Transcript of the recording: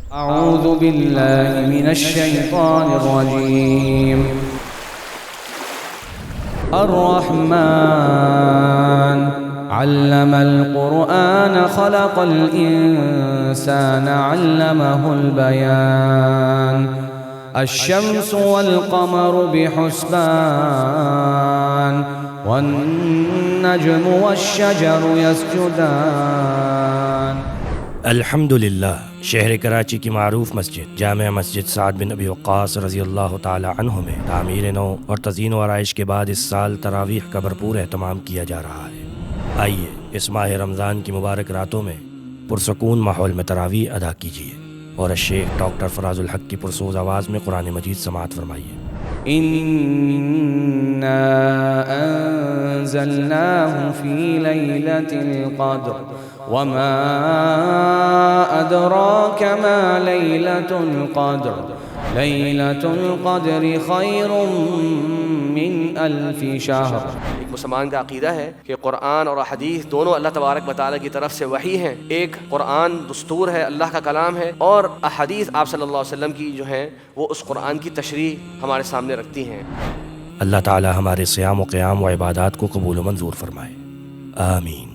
अऊज़ु बिल्लाहि मिनश्शैतानिर्रजीम। अर्रहमान अल्लमल क़ुरआन ख़लक़ल इंसान अल्लमहुल बयान। अश्शम्सु वल क़मरु बिहुस्बान वन्नज्मु वश्शजरु यस्जुदान। अल्हम्दुलिल्लाह। शहर कराची की मारूफ मस्जिद जामिया मस्जिद साद बिन अबी वक्कास रज़ियल्लाहु ताला अन्हु में तामीर नौ और तज़ीन व आराइश के बाद इस साल तरावीह का भरपूर एहतमाम किया जा रहा है। आइए इस माह रमज़ान की मुबारक रातों में पुरसकून माहौल में तरावीह अदा कीजिए और शेख डॉक्टर फराजुल हक की पुरसोज आवाज़ में कुरान मजीद समाअत फरमाइए। इन्ना अंज़लनाहु फ़ी लैलतिल क़द्र वमा अदराक मा लैलतुल क़द्र लैलतुल क़द्रि खैरुम मिन अल्फ़ि शहर। एक मुसलमान का अकीदा है कि कुरान और हदीस दोनों अल्लाह तबारक व तआला की तरफ से वही हैं। एक कुरान दस्तूर है, अल्लाह का कलाम है, और अहदीस आप सल्लल्लाहु अलैहि वसल्लम की जो हैं वो उस कुरान की तशरीह हमारे सामने रखती हैं। अल्लाह ताला हमारे सियाम व क़याम व इबादात को कबूल व मंजूर फरमाए। आमीन।